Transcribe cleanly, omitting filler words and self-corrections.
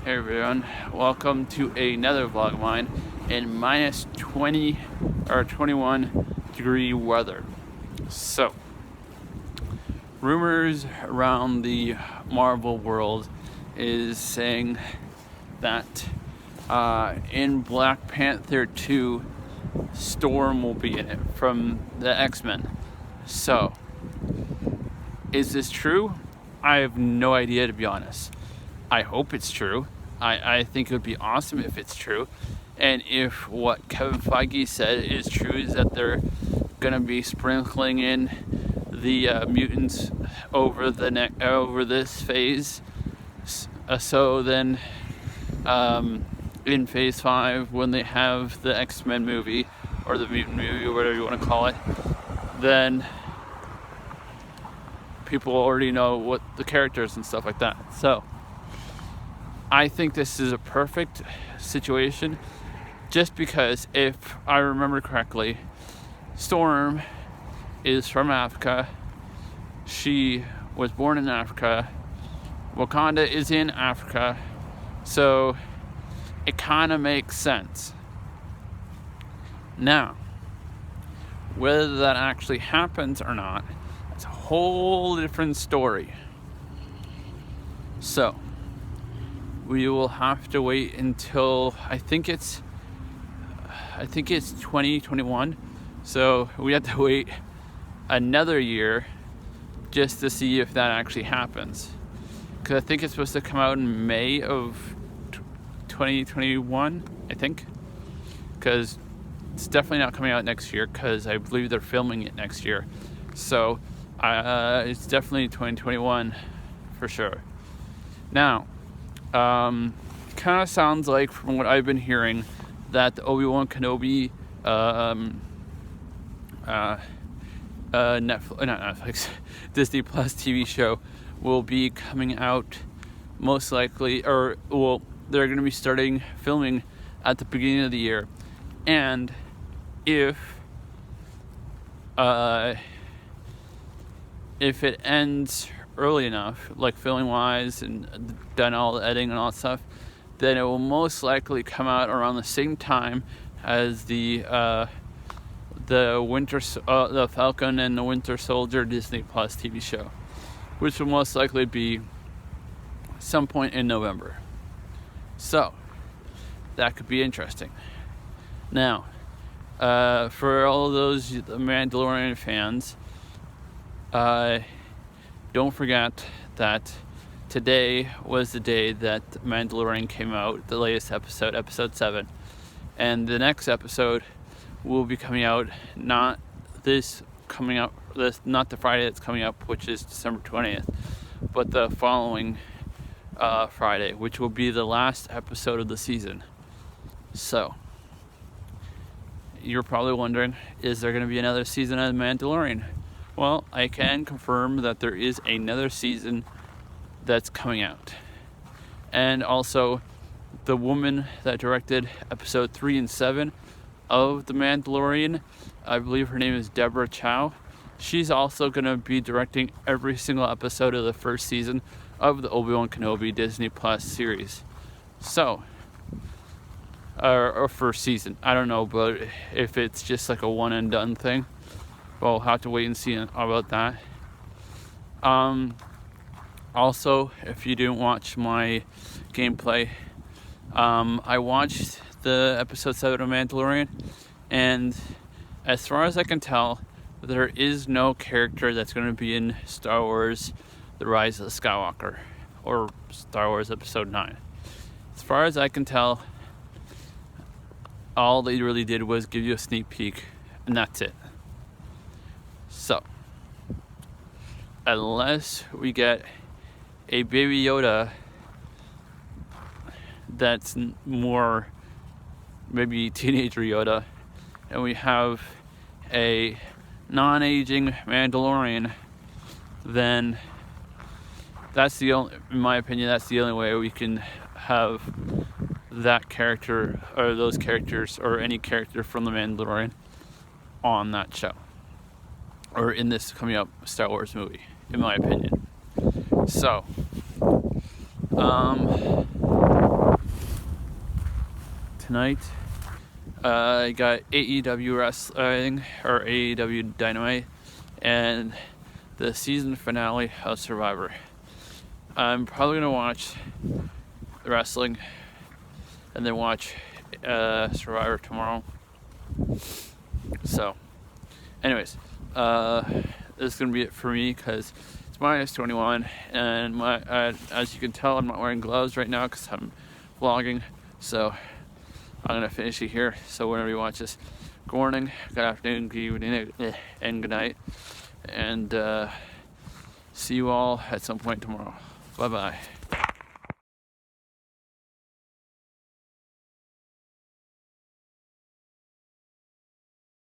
Hey everyone, welcome to another vlog of mine in minus 20 or 21 degree weather. So, rumors around the Marvel world is saying that in Black Panther 2, Storm will be in it from the X-Men. So, is this true? I have no idea, to be honest. I hope it's true. I think it would be awesome if it's true. And if what Kevin Feige said is true, is that they're going to be sprinkling in the mutants over this phase. So then in phase 5, when they have the X-Men movie, or the mutant movie, or whatever you want to call it, then people already know what the characters and stuff like that. So I think this is a perfect situation, just because if I remember correctly, Storm is from Africa. She was born in Africa. Wakanda is in Africa. So it kind of makes sense. Now, whether that actually happens or not, it's a whole different story. So we will have to wait until I think it's 2021. So we have to wait another year just to see if that actually happens. Because I think it's supposed to come out in May of 2021, I think. Because it's definitely not coming out next year, because I believe they're filming it next year. So it's definitely 2021 for sure. Now, kind of sounds like, from what I've been hearing, that the Obi-Wan Kenobi Disney Plus TV show will be coming out most likely, they're going to be starting filming at the beginning of the year. And if it ends early enough, like filming wise, and done all the editing and all that stuff, then it will most likely come out around the same time as the Falcon and the Winter Soldier Disney Plus TV show, which will most likely be some point in November. So that could be interesting. Now, for all of those Mandalorian fans, don't forget that today was the day that Mandalorian came out, the latest episode, episode 7. And the next episode will be coming out not the Friday that's coming up, which is December 20th, but the following Friday, which will be the last episode of the season. So, you're probably wondering, is there going to be another season of Mandalorian? Well, I can confirm that there is another season that's coming out. And also, the woman that directed episode 3 and 7 of The Mandalorian, I believe her name is Deborah Chow. She's also going to be directing every single episode of the first season of the Obi-Wan Kenobi Disney Plus series. So, or first season, I don't know, but if it's just like a one and done thing, we'll have to wait and see about that. Also, if you didn't watch my gameplay, I watched the episode 7 of Mandalorian, and as far as I can tell, there is no character that's going to be in Star Wars The Rise of Skywalker, or Star Wars Episode 9. As far as I can tell, all they really did was give you a sneak peek, and that's it. So, unless we get a Baby Yoda that's more maybe teenager Yoda, and we have a non-aging Mandalorian, then that's the only, in my opinion, that's the only way we can have that character, or those characters, or any character from the Mandalorian on that show, or in this coming up Star Wars movie, in my opinion. So, tonight. I got AEW Wrestling, or AEW Dynamite, and the season finale of Survivor. I'm probably gonna watch the wrestling and then watch Survivor tomorrow. So, anyways, this is gonna be it for me because it's minus 21, and as you can tell, I'm not wearing gloves right now because I'm vlogging. So I'm gonna finish it here. So whenever you watch this, good morning, good afternoon, good evening, and good night, and see you all at some point tomorrow. Bye bye.